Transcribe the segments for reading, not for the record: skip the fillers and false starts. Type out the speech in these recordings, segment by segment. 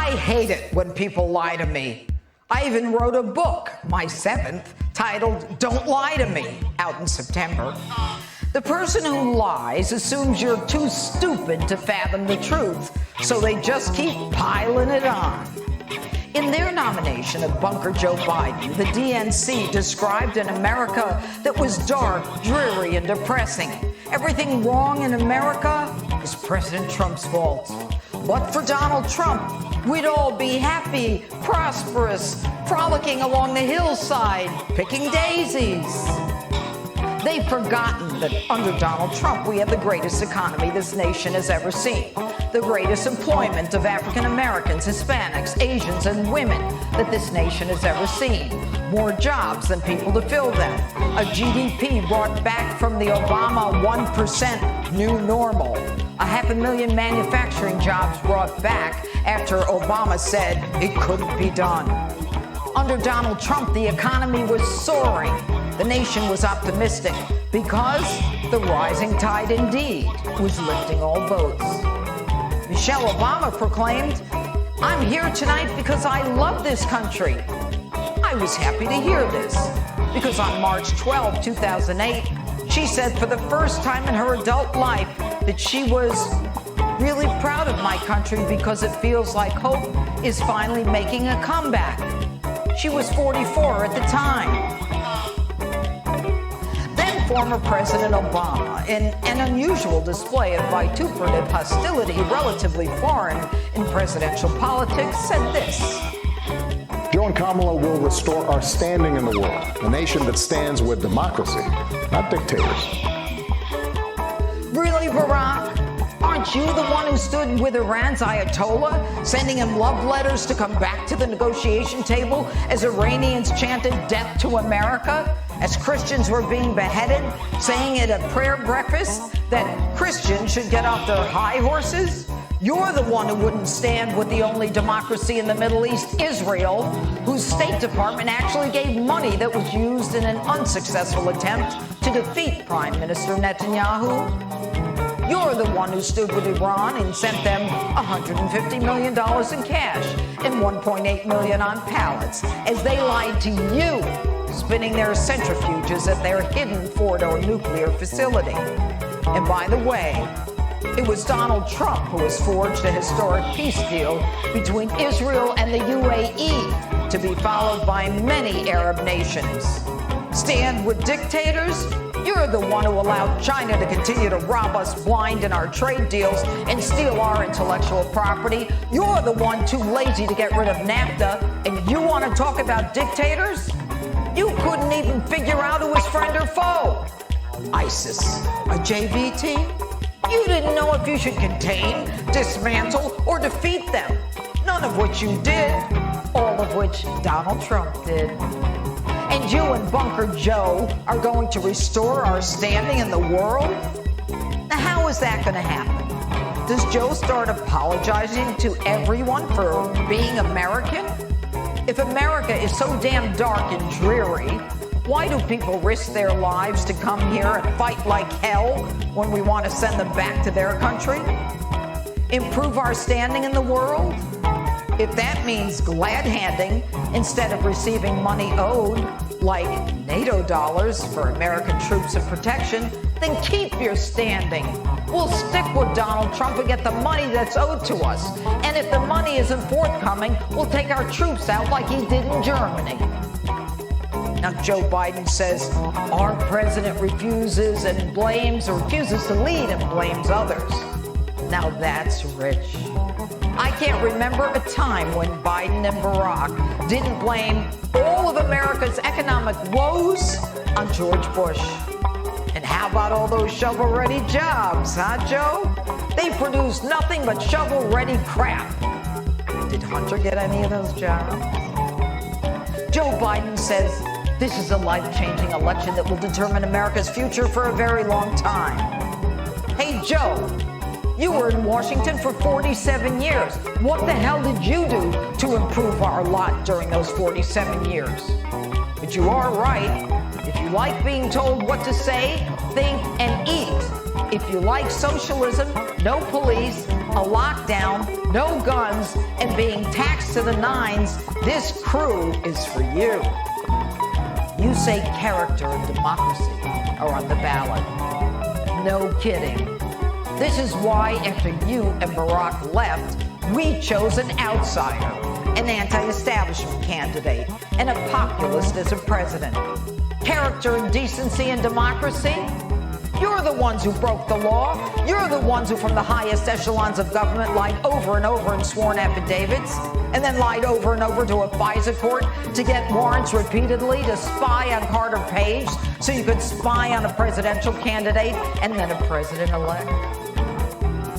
I hate it when people lie to me. I even wrote a book, my 7th, titled Don't Lie to Me, out in September. The person who lies assumes you're too stupid to fathom the truth, so they just keep piling it on. In their nomination of Bunker Joe Biden, the DNC described an America that was dark, dreary, and depressing. Everything wrong in America is President Trump's fault. But for Donald Trump, we'd all be happy, prosperous, frolicking along the hillside, picking daisies. They've forgotten that under Donald Trump, we have the greatest economy this nation has ever seen, the greatest employment of African Americans, Hispanics, Asians, and women that this nation has ever seen, more jobs than people to fill them, a GDP brought back from the Obama 1% new normal, 500,000 manufacturing jobs brought back after Obama said it couldn't be done. Under Donald Trump, the economy was soaring. The nation was optimistic because the rising tide indeed was lifting all boats. Michelle Obama proclaimed, "I'm here tonight because I love this country." I was happy to hear this because on March 12, 2008, she said for the first time in her adult life that she was really proud of my country because it feels like hope is finally making a comeback. She was 44 at the time. Former President Obama, in an unusual display of vituperative hostility relatively foreign in presidential politics, said this. Joe and Kamala will restore our standing in the world, a nation that stands with democracy, not dictators. Really, Barack? Aren't you the one who stood with Iran's Ayatollah, sending him love letters to come back to the negotiation table as Iranians chanted death to America? As Christians were being beheaded, saying at a prayer breakfast that Christians should get off their high horses? You're the one who wouldn't stand with the only democracy in the Middle East, Israel, whose State Department actually gave money that was used in an unsuccessful attempt to defeat Prime Minister Netanyahu. You're the one who stood with Iran and sent them $150 million in cash and $1.8 million on pallets as they lied to you, spinning their centrifuges at their hidden Fordo nuclear facility. And by the way, it was Donald Trump who has forged a historic peace deal between Israel and the UAE to be followed by many Arab nations. Stand with dictators? You're the one who allowed China to continue to rob us blind in our trade deals and steal our intellectual property. You're the one too lazy to get rid of NAFTA, and you want to talk about dictators? You couldn't even figure out who was friend or foe. ISIS, a JV team? You didn't know if you should contain, dismantle, or defeat them. None of which you did, all of which Donald Trump did. And you and Bunker Joe are going to restore our standing in the world? Now, how is that going to happen? Does Joe start apologizing to everyone for being American? If America is so damn dark and dreary, why do people risk their lives to come here and fight like hell when we want to send them back to their country? Improve our standing in the world? If that means glad-handing instead of receiving money owed, like NATO dollars for American troops of protection, then keep your standing. We'll stick with Donald Trump and get the money that's owed to us. And if the money isn't forthcoming, we'll take our troops out like he did in Germany. Now, Joe Biden says our president refuses and blames, or refuses to lead and blames others. Now that's rich. I can't remember a time when Biden and Barack didn't blame all of America's economic woes on George Bush. And how about all those shovel-ready jobs, huh, Joe? They produced nothing but shovel-ready crap. Did Hunter get any of those jobs? Joe Biden says this is a life-changing election that will determine America's future for a very long time. Hey, Joe, you were in Washington for 47 years. What the hell did you do to improve our lot during those 47 years? But you are right. If you like being told what to say, think, and eat. If you like socialism, no police, a lockdown, no guns, and being taxed to the nines, this crew is for you. You say character and democracy are on the ballot. No kidding. This is why, after you and Barack left, we chose an outsider, an anti-establishment candidate, and a populist as a president. Character and decency and democracy? You're the ones who broke the law. You're the ones who, from the highest echelons of government, lied over and over in sworn affidavits, and then lied over and over to a FISA court to get warrants repeatedly to spy on Carter Page so you could spy on a presidential candidate and then a president-elect.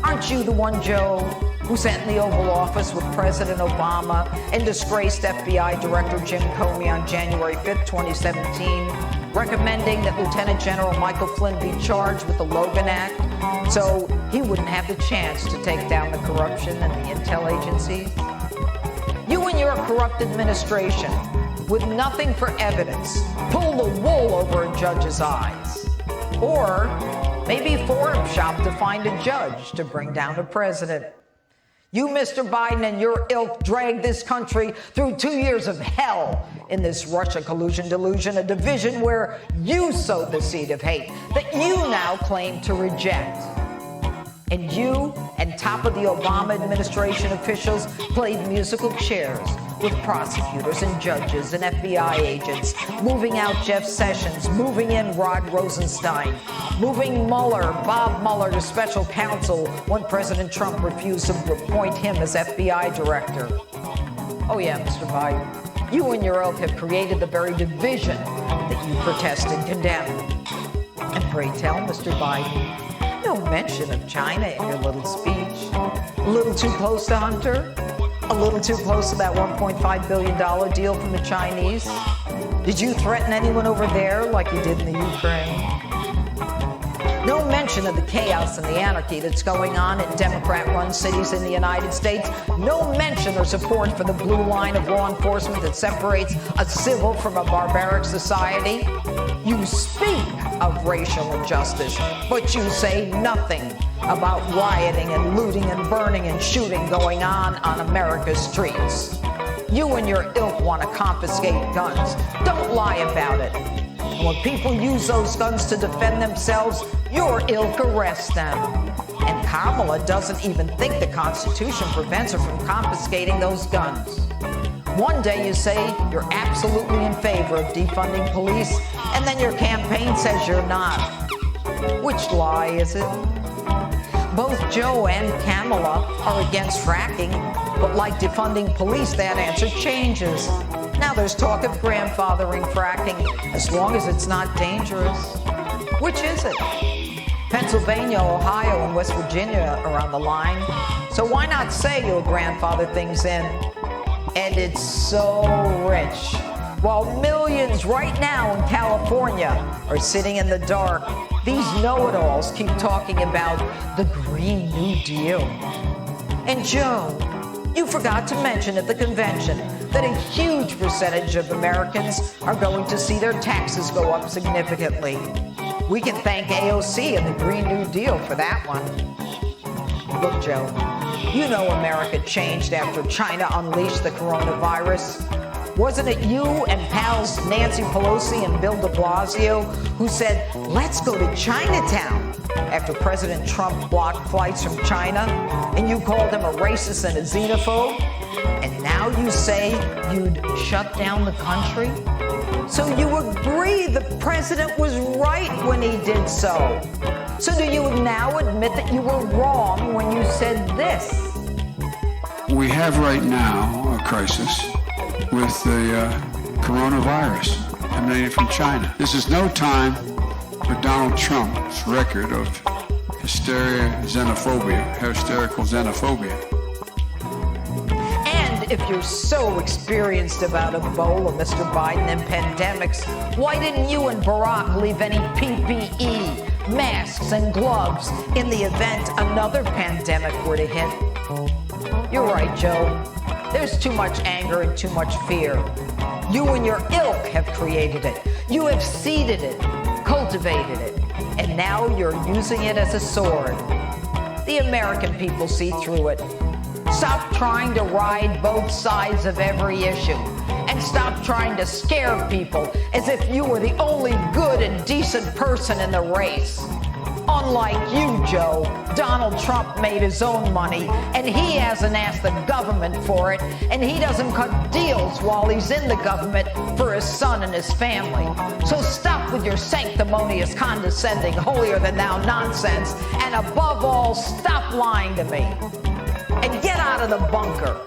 Aren't you the one, Joe, who sat in the Oval Office with President Obama and disgraced FBI Director Jim Comey on January 5th, 2017, recommending that Lieutenant General Michael Flynn be charged with the Logan Act so he wouldn't have the chance to take down the corruption in the intel agencies? You and your corrupt administration, with nothing for evidence, pull the wool over a judge's eyes. Or maybe Forum shop to find a judge to bring down a president. You, Mr. Biden, and your ilk dragged this country through 2 years of hell in this Russia collusion delusion, a division where you sowed the seed of hate that you now claim to reject. And you and top of the Obama administration officials played musical chairs with prosecutors and judges and FBI agents, moving out Jeff Sessions, moving in Rod Rosenstein, moving Bob Mueller to special counsel when President Trump refused to appoint him as FBI director. Oh yeah, Mr. Biden, you and your ilk have created the very division that you protest and condemn. And pray tell, Mr. Biden, no mention of China in your little speech. A little too close to Hunter? A little too close to that $1.5 billion deal from the Chinese? Did you threaten anyone over there like you did in the Ukraine? No mention of the chaos and the anarchy that's going on in Democrat-run cities in the United States. No mention or support for the blue line of law enforcement that separates a civil from a barbaric society. You speak of racial injustice, but you say nothing about rioting and looting and burning and shooting going on America's streets. You and your ilk want to confiscate guns. Don't lie about it. And when people use those guns to defend themselves, your ilk arrests them. And Kamala doesn't even think the Constitution prevents her from confiscating those guns. One day you say you're absolutely in favor of defunding police, and then your campaign says you're not. Which lie is it? Both Joe and Kamala are against fracking, but like defunding police, that answer changes. Now there's talk of grandfathering fracking, as long as it's not dangerous. Which is it? Pennsylvania, Ohio, and West Virginia are on the line. So why not say you'll grandfather things in? And it's so rich. While millions right now in California are sitting in the dark, these know-it-alls keep talking about the Green New Deal. And Joe, you forgot to mention at the convention that a huge percentage of Americans are going to see their taxes go up significantly. We can thank AOC and the Green New Deal for that one. Look, Joe, you know America changed after China unleashed the coronavirus. Wasn't it you and pals Nancy Pelosi and Bill de Blasio who said, let's go to Chinatown after President Trump blocked flights from China, and you called him a racist and a xenophobe? And now you say you'd shut down the country? So you agree the president was right when he did so. So do you now admit that you were wrong when you said this? We have right now a crisis with the coronavirus emanating from China. This is no time for Donald Trump's record of hysterical xenophobia. And if you're so experienced about Ebola, Mr. Biden, and pandemics, why didn't you and Barack leave any PPE, masks, and gloves in the event another pandemic were to hit? You're right, Joe. There's too much anger and too much fear. You and your ilk have created it. You have seeded it, cultivated it, and now you're using it as a sword. The American people see through it. Stop trying to ride both sides of every issue. And stop trying to scare people as if you were the only good and decent person in the race. Unlike you, Joe, Donald Trump made his own money, and he hasn't asked the government for it, and he doesn't cut deals while he's in the government for his son and his family. So stop with your sanctimonious, condescending, holier-than-thou nonsense, and above all, stop lying to me. And get out of the bunker.